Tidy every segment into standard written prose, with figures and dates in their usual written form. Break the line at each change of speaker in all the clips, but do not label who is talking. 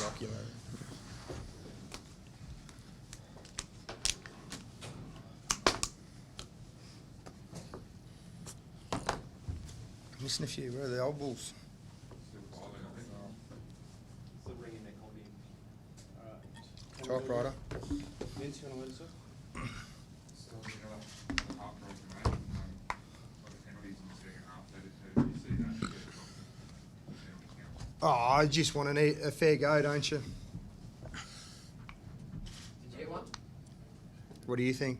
like, you know. Missing a few. Where are the old Bulls?
Still bringing their combi.
Typewriter.
Vince, you want to let us up?
Still heartbroken, mate. A lot of penalties in the second half. Did you see that?
Oh, I just want a fair go, don't you?
Did you get one?
What do you think?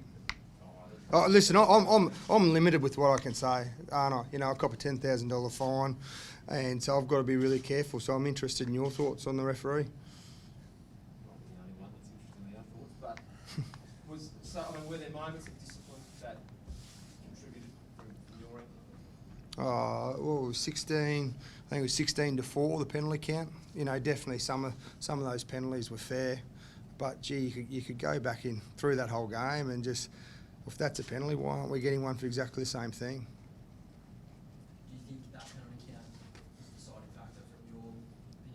Oh, listen, I'm limited with what I can say, aren't I? You know, I cop a $10,000 fine, and so I've got to be really careful. So I'm interested in your thoughts on the referee.
Not the only one that's interested in our thoughts, but were there moments of discipline that contributed from your end?
Well, it was 16. I think it was 16-4 the penalty count. You know, definitely some of those penalties were fair, but gee, you could go back in through that whole game and just, if that's a penalty, why aren't we getting one for exactly the same thing?
Do you think that penalty count was a deciding factor from your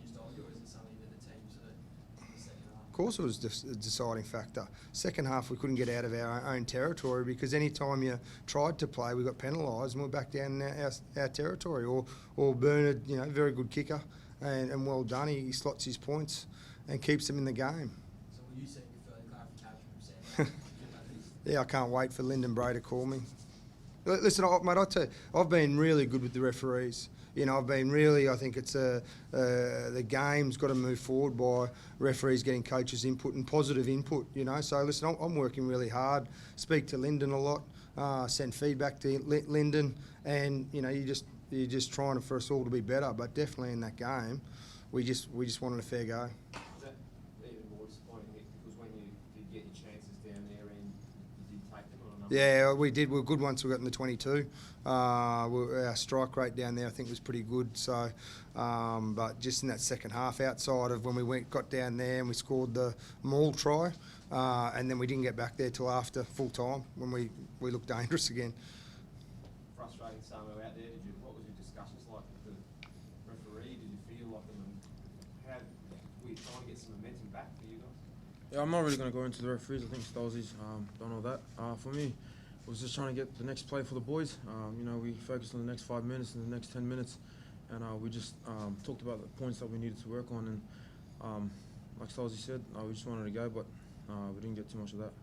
style, or is it something that the team sort of in the second half?
Of course it was a deciding factor. Second half we couldn't get out of our own territory because any time you tried to play we got penalised and we're back down in our territory. Or Bernard, you know, very good kicker and well done. He slots his points and keeps them in the game.
So will you see further clarification from Sam?
Yeah, I can't wait for Lyndon Bray to call me. Listen, mate, I tell you, I've been really good with the referees. You know, I think it's the game's got to move forward by referees getting coaches' input and positive input, you know. So, listen, I'm working really hard, speak to Lyndon a lot, send feedback to Lyndon, and, you know, you're just trying for us all to be better. But definitely in that game, we just wanted a fair go.
Is that even more disappointing because when you did get your chances down there and you did take them or not?
Yeah, we did. We were good once we got in the 22. Our strike rate down there, I think, was pretty good. So, but just in that second half, outside of when we got down there and we scored the maul try, and then we didn't get back there till after full time when we looked dangerous again.
Frustrating Samuel out there. What was your discussions like with the referee? Did you feel like them? How were you trying to get some momentum back for you guys?
Yeah, I'm not really going to go into the referees. I think Stolzy's done all that. For me, it was just trying to get the next play for the boys. You know, we focused on the next 5 minutes and the next 10 minutes, and we just talked about the points that we needed to work on. And like Stolzy said, we just wanted to go, but we didn't get too much of that.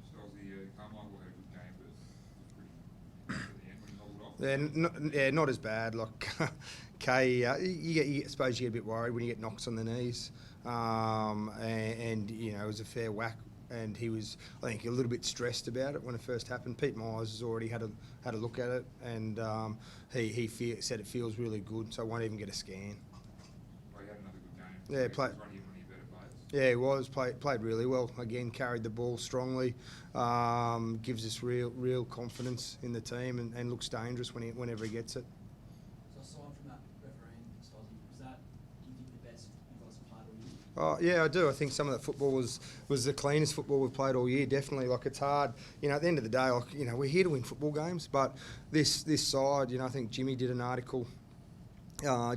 Stolzy, Carmichael had a good game, but it was pretty at the end when he hobbled off.
Not as bad. Like Kay, I suppose you get a bit worried when you get knocks on the knees, and you know, it was a fair whack. And he was, I think, a little bit stressed about it when it first happened. Pete Myers has already had a look at it, and he said it feels really good, so won't even get a scan.
Well, he had another good game.
Yeah,
He was one of your better players.
Yeah, he was played really well. Again, carried the ball strongly, gives us real confidence in the team, and looks dangerous whenever he gets it.
So aside from that refereeing, Stozzy, was that, do you think, the best you guys have played all year?
Yeah, I do. I think some of that football was the cleanest football we've played all year. Definitely, like, it's hard. You know, at the end of the day, like, you know, we're here to win football games. But this side, you know, I think Jimmy did an article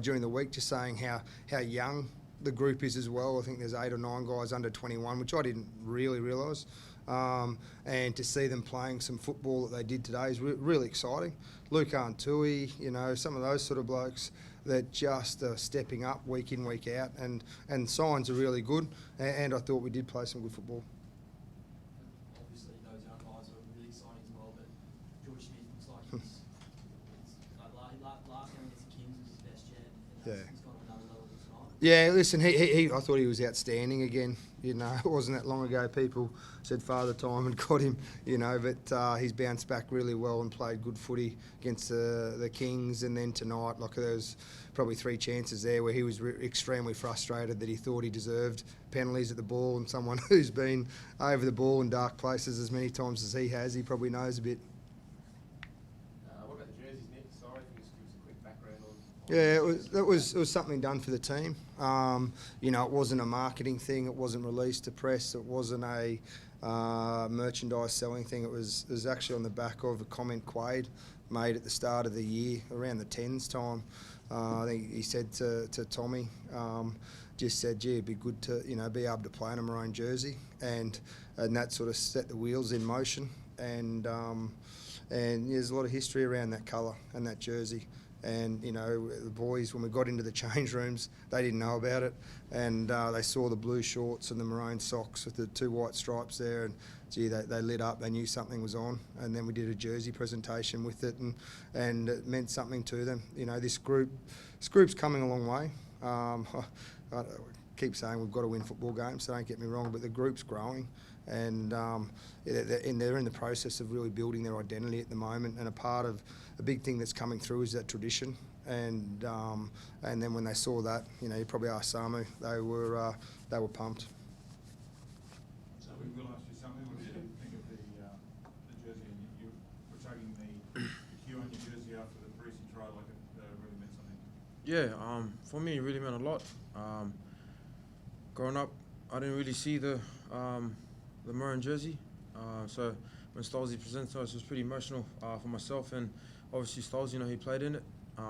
during the week just saying how young the group is as well. I think there's 8 or 9 guys under 21, which I didn't really realise. And to see them playing some football that they did today is really exciting. Luke Antui, you know, some of those sort of blokes that just are stepping up week in, week out, and signs are really good. And I thought we did play some good football.
Obviously, those young guys are really exciting as well, but George Smith looks like he's like last game against the Kings was his best yet, and he's gone to another level tonight.
Yeah, listen, I thought he was outstanding again. You know, it wasn't that long ago people said Father Time had got him, you know, but he's bounced back really well and played good footy against the Kings. And then tonight, like, there was probably 3 chances there where he was extremely frustrated that he thought he deserved penalties at the ball, and someone who's been over the ball in dark places as many times as he has, he probably knows a bit.
What about the jerseys, Nick? Sorry, if you just give us a quick background on.
Yeah, it was something done for the team. You know, it wasn't a marketing thing. It wasn't released to press. It wasn't a merchandise selling thing. It was actually on the back of a comment Quade made at the start of the year, around the 10s time. I think he said to Tommy, just said, gee, it'd be good to be able to play in a maroon jersey, and that sort of set the wheels in motion. And there's a lot of history around that colour and that jersey. And the boys, when we got into the change rooms, they didn't know about it, and they saw the blue shorts and the maroon socks with the 2 white stripes there, and gee, they lit up. They knew something was on, and then we did a jersey presentation with it, and it meant something to them. This group's coming a long way. I keep saying we've got to win football games, so don't get me wrong, but the group's growing, and they're in the process of really building their identity at the moment, and a big thing that's coming through is that tradition, and then when they saw that, you probably asked Samu, they were pumped.
So we will ask you something. What did you think of the jersey? And you were taking the cue on your jersey after the Parisi try, like it really meant something.
Yeah, for me, it really meant a lot. Growing up, I didn't really see the maroon jersey, so when Stolzy presented us, it was pretty emotional for myself, and obviously Stolzy, he played in it,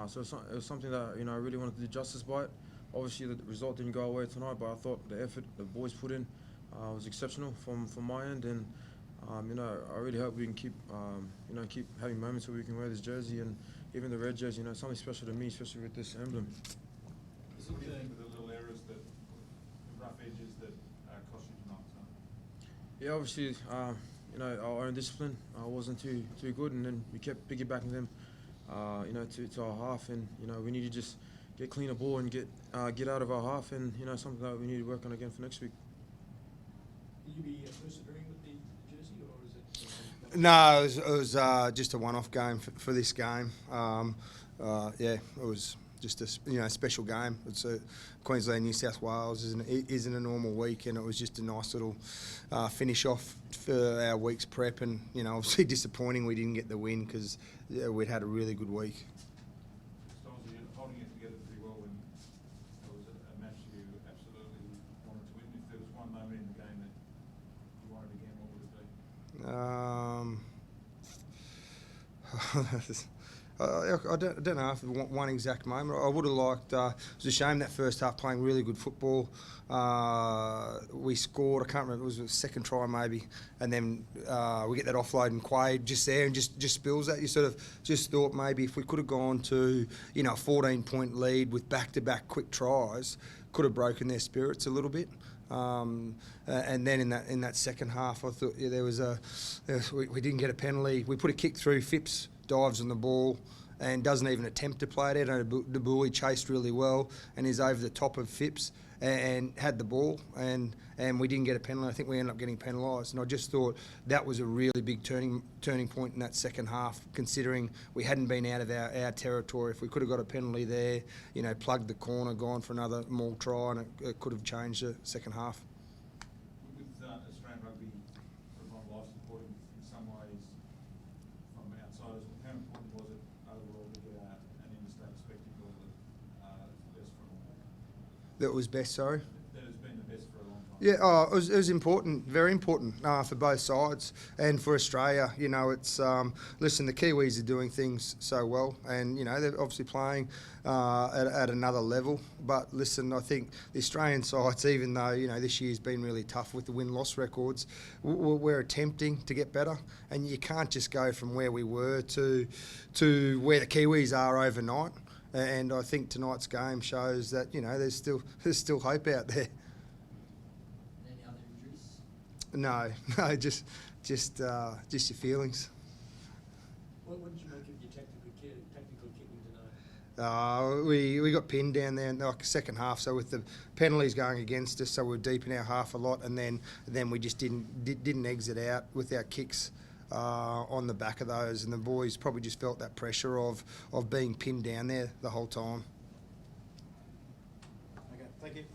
so it was something that I really wanted to do justice by it. Obviously, the result didn't go away tonight, but I thought the effort the boys put in was exceptional from my end, and I really hope we can keep having moments where we can wear this jersey, and even the red jersey. It's something special to me, especially with this emblem.
Is it the little errors, the rough edges that cost you tonight? So?
Yeah, obviously, our own discipline wasn't too good, and then we kept piggybacking them, to our half, and we need to just get cleaner ball and get out of our half, and something that we need to work on again for next week.
Will you be persevering with the jersey, or is it?
No, it was just a one-off game for this game. It was just a special game. It's Queensland, New South Wales isn't a normal week, and it was just a nice little finish off for our week's prep. And obviously disappointing we didn't get the win because we'd had a really good week.
Stolzy, you're holding it together pretty well when there was a match you absolutely wanted to win. If there was one moment in the game that you wanted again, what would it be?
I don't know if one exact moment. I would have liked. It was a shame that first half playing really good football. We scored. I can't remember. It was a second try maybe, and then we get that offload and Quade just there and just spills that. You sort of just thought maybe if we could have gone to a 14-point lead with back-to-back quick tries, could have broken their spirits a little bit. And then in that second half, I thought we didn't get a penalty. We put a kick through. Phipps dives on the ball and doesn't even attempt to play it. The bully chased really well and is over the top of Phipps and had the ball, and we didn't get a penalty. I think we ended up getting penalised, and I just thought that was a really big turning point in that second half, considering we hadn't been out of our territory. If we could have got a penalty there, plugged the corner, gone for another maul try, and it could have changed the second half.
With Australian rugby, everyone life supporting in some ways from outsiders, how important was it overall to get an interstate spectacle that is the best for a long time?
That was best, sorry?
That has been the best for a long time.
Yeah, it was important, very important for both sides and for Australia. It's listen, the Kiwis are doing things so well, and they're obviously playing at another level. But listen, I think the Australian sides, even though this year's been really tough with the win-loss records, we're attempting to get better, and you can't just go from where we were to where the Kiwis are overnight. And I think tonight's game shows that there's still hope out there.
Any other injuries?
No, just your feelings.
What did you make of your tactical kicking tonight?
We got pinned down there in the second half. So with the penalties going against us, so we were deep in our half a lot, and then we just didn't exit out with our kicks on the back of those, and the boys probably just felt that pressure of being pinned down there the whole time.
Okay, thank you.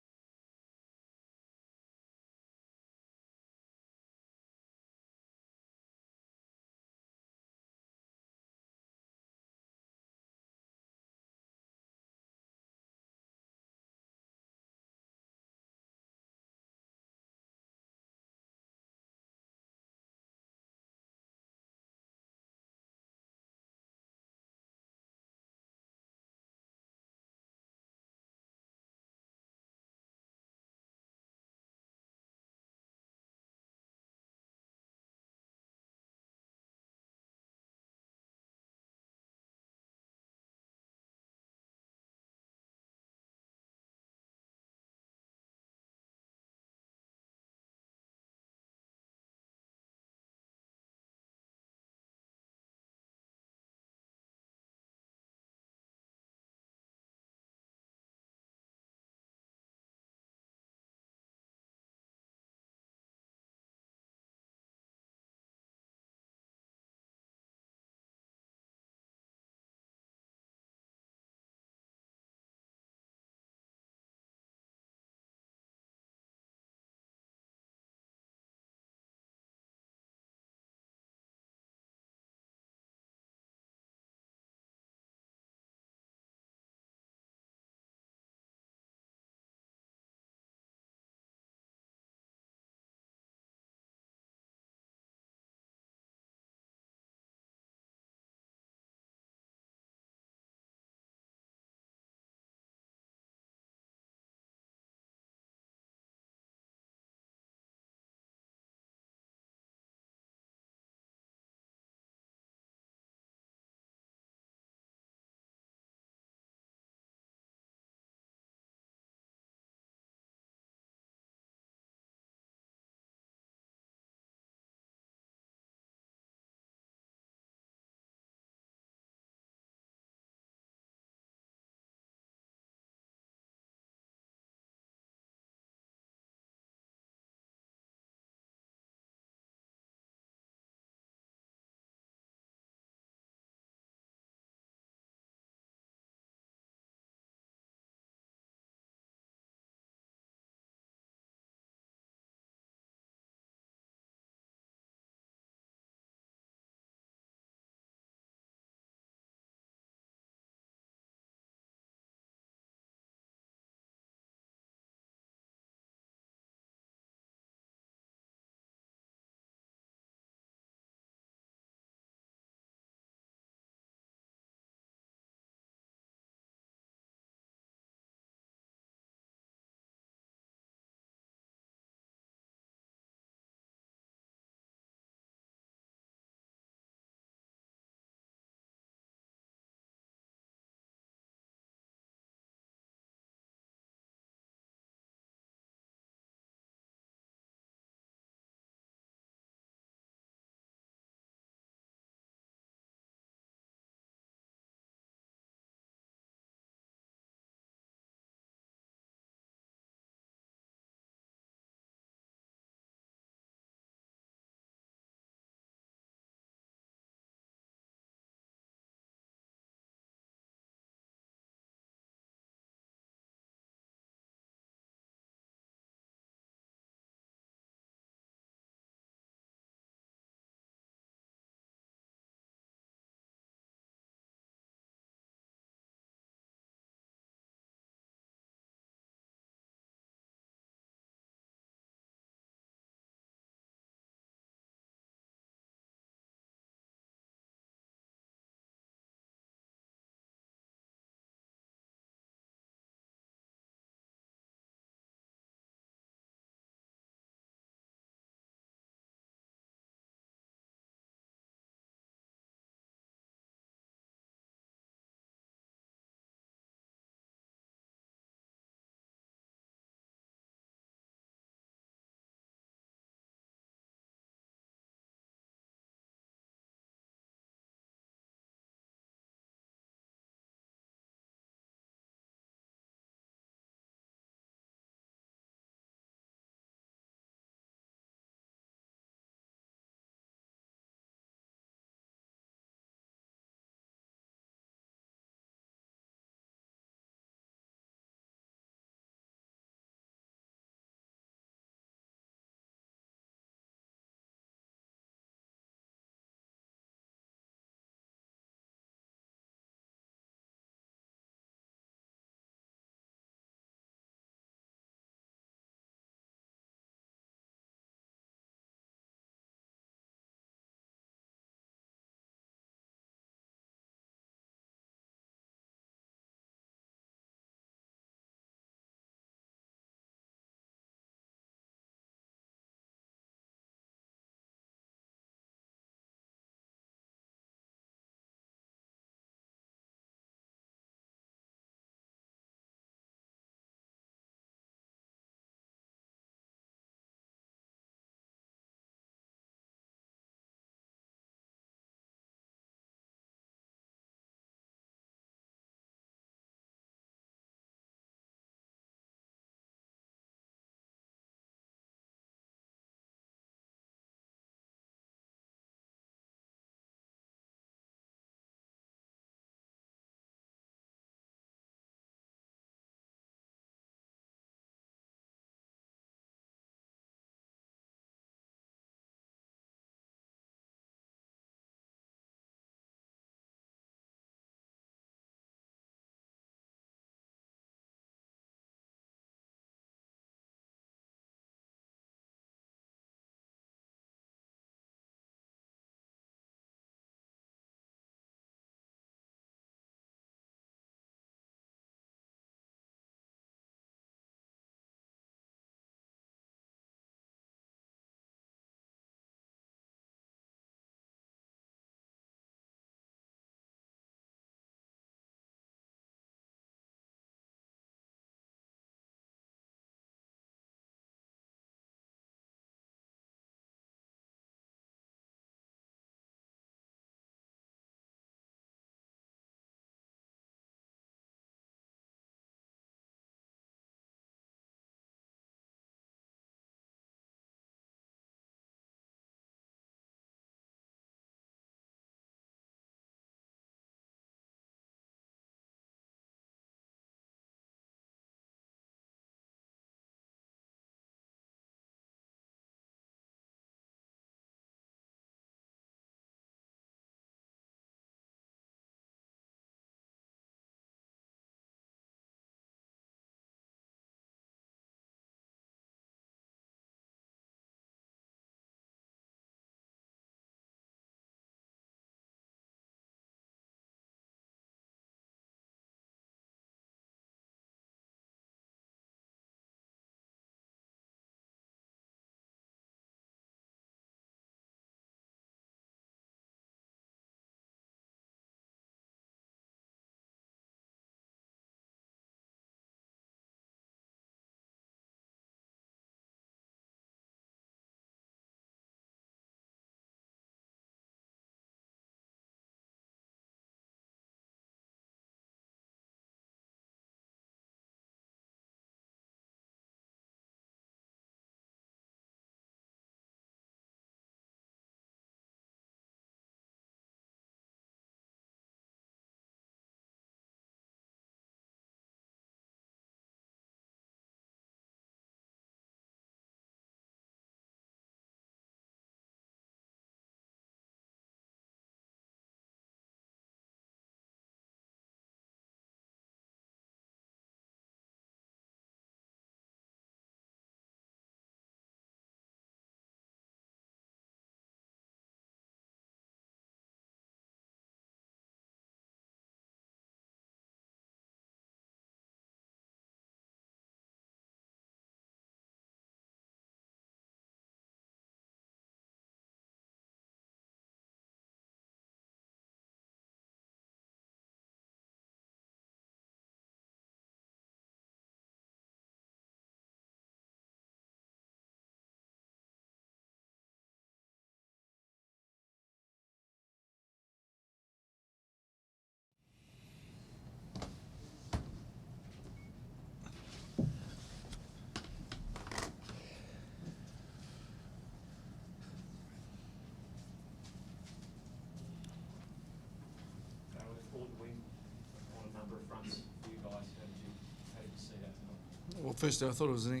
firstly, I thought it was an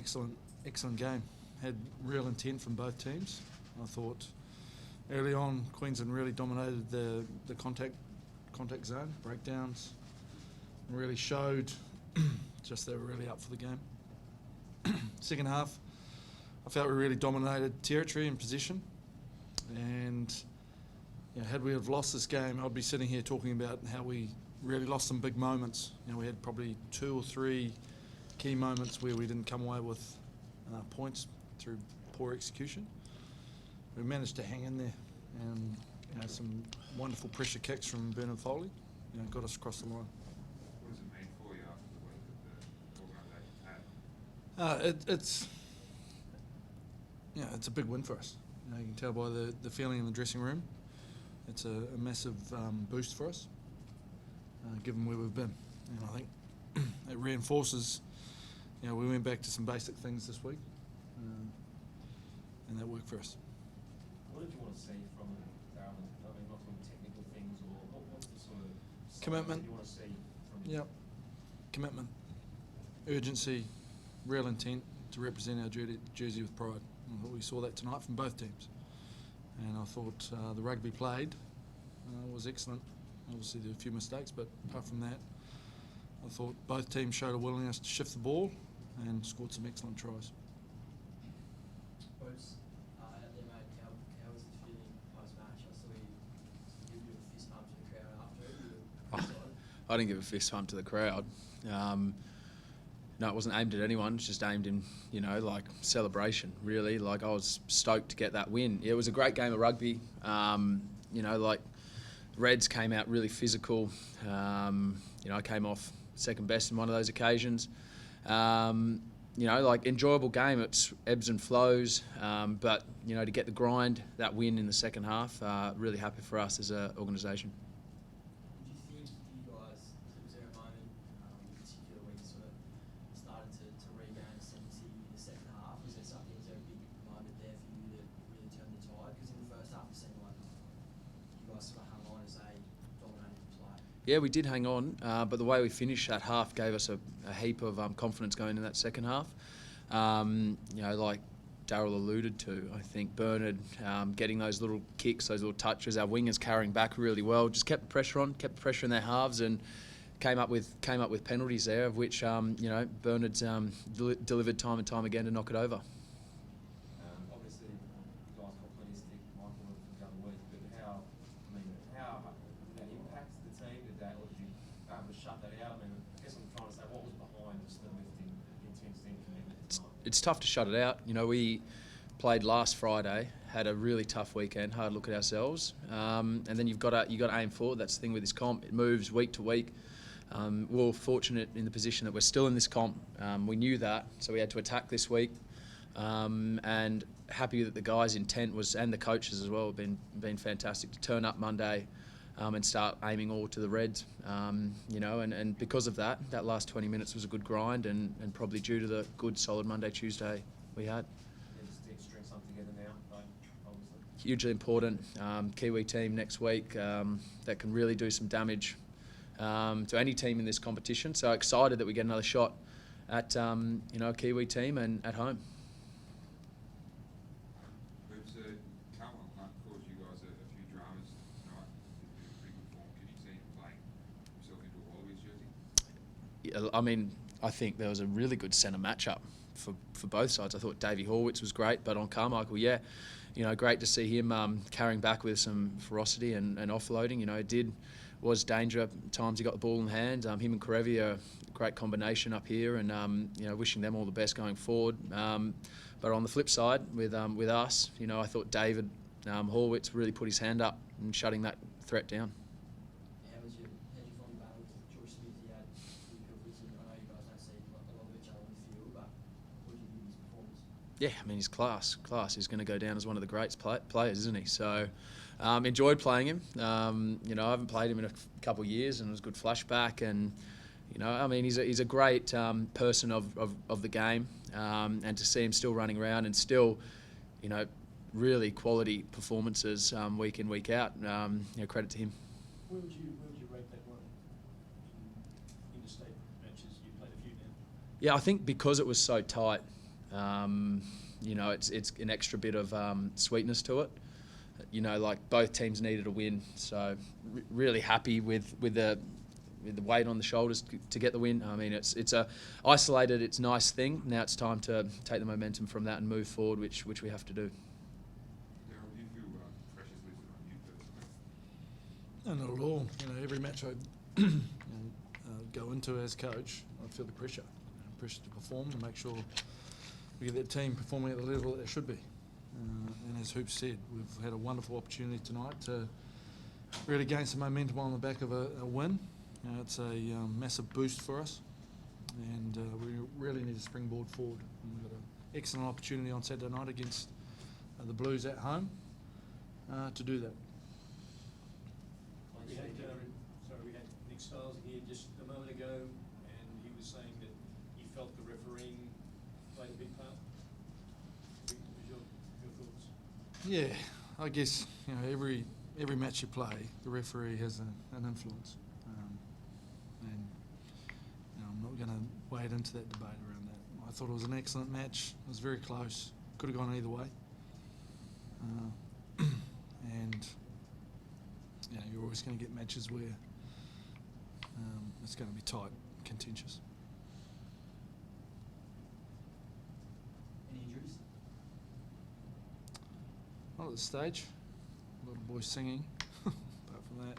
excellent game. Had real intent from both teams. I thought early on, Queensland really dominated the contact zone, breakdowns, and really showed just they were really up for the game. Second half, I felt we really dominated territory and position, and had we have lost this game, I'd be sitting here talking about how we really lost some big moments. We had probably 2 or 3 key moments where we didn't come away with points through poor execution. We managed to hang in there, and some wonderful pressure kicks from Bernard Foley got us across the line.
What does it mean for you after the week that the organisation's had?
It's a big win for us. You can tell by the feeling in the dressing room. It's a massive boost for us, given where we've been. And I think it reinforces. We went back to some basic things this week, and that worked for us.
What did you want to see from Darren? I mean, not from technical things, or what's the sort of
Commitment.
you want to see from?
Yep. Commitment, urgency, real intent to represent our jersey with pride. I thought we saw that tonight from both teams, and I thought the rugby played was excellent. Obviously there were a few mistakes, but apart from that, I thought both teams showed a willingness to shift the ball and scored some excellent tries.
Bruce, out there, mate, how was the feeling post-match? I saw you give a fist bump to the crowd after it.
I didn't give a fist bump to the crowd. No, it wasn't aimed at anyone. It was just aimed in, celebration, really. I was stoked to get that win. It was a great game of rugby. Reds came out really physical. I came off second best in one of those occasions. Enjoyable game. It's ebbs and flows. But, to get the grind, that win in the second half, really happy for us as an organisation.
Do you think you guys, was there a moment in particular where you sort of started to regain ascendancy in the second half? Was there a big moment there for you that really turned the tide? Because in the first half it seemed like you guys sort of hung on as a dominating play.
Yeah, we did hang on, but the way we finished that half gave us a heap of confidence going in that second half. Like Darryl alluded to, I think Bernard getting those little kicks, those little touches, our wingers carrying back really well, just kept the pressure on, kept the pressure in their halves, and came up with penalties there, of which Bernard's delivered time and time again to knock it over.
Obviously, you guys got plenty of stick, Michael, from the other week, but how did that impact the team? Did you able to shut that out? I mean, I guess I'm trying to say, what was behind just the lifting, the intensity and commitment tonight?
It's tough to shut it out. We played last Friday, had a really tough weekend, hard look at ourselves, and then you've got to aim forward. That's the thing with this comp; it moves week to week. We're fortunate in the position that we're still in this comp. We knew that, so we had to attack this week, and happy that the guys' intent was, and the coaches as well, have been fantastic to turn up Monday and start aiming all to the Reds. And because of that last 20 minutes was a good grind, and probably due to the good solid Monday, Tuesday we had.
String something together now, right? Obviously.
Hugely important. Kiwi team next week that can really do some damage to any team in this competition. So excited that we get another shot at a Kiwi team and at home.
Carlton caused you guys a few dramas tonight. In pretty good form. Can you see him playing himself into a Wallabies jersey?
I mean, I think there was a really good centre matchup for both sides. I thought Davey Horwitz was great, but on Carmichael, great to see him carrying back with some ferocity and offloading. Was danger at times. He got the ball in hand. Him and Karevi are a great combination up here, and wishing them all the best going forward. But on the flip side, with us, I thought David Horwitz really put his hand up and shutting that threat down.
How did you find the battle with George Smith? He had I know you guys don't see a lot of each other on the field, but what did you think of his performance?
Yeah, I mean, he's class. He's going to go down as one of the great players, isn't he? So, enjoyed playing him. I haven't played him in a couple of years, and it was a good flashback. And, he's a great person of the game. And to see him still running around and still, really quality performances week in, week out, credit to him.
Where would you rate that one in interstate matches? You played a few now.
Yeah, I think because it was so tight, you know, it's an extra bit of sweetness to it. You know, like both teams needed a win, so really happy with the weight on the shoulders to get the win. I mean, it's a isolated, it's nice thing. Now it's time to take the momentum from that and move forward, which we have to do.
Darryl, do you feel pressure's lifted on you personally?
No, not at all. You know, every match I go into as coach, I feel the pressure. Pressure to perform, to make sure we get that team performing at the level that they should be. And as Hoop said, we've had a wonderful opportunity tonight to really gain some momentum on the back of a win. It's a massive boost for us, and we really need to springboard forward. And we've got an excellent opportunity on Saturday night against the Blues at home to do that.
We had Nick Stiles here just a moment ago, and he was saying that he felt the refereeing played a big part. What was your thoughts?
Yeah, I guess you know every match you play, the referee has an influence, and you know, I'm not going to wade into that debate around that. I thought it was an excellent match. It was very close. Could have gone either way, and you know, you're always going to get matches where it's going to be tight, contentious.
Any injuries?
Not at this stage. A lot of boys singing. Apart from that.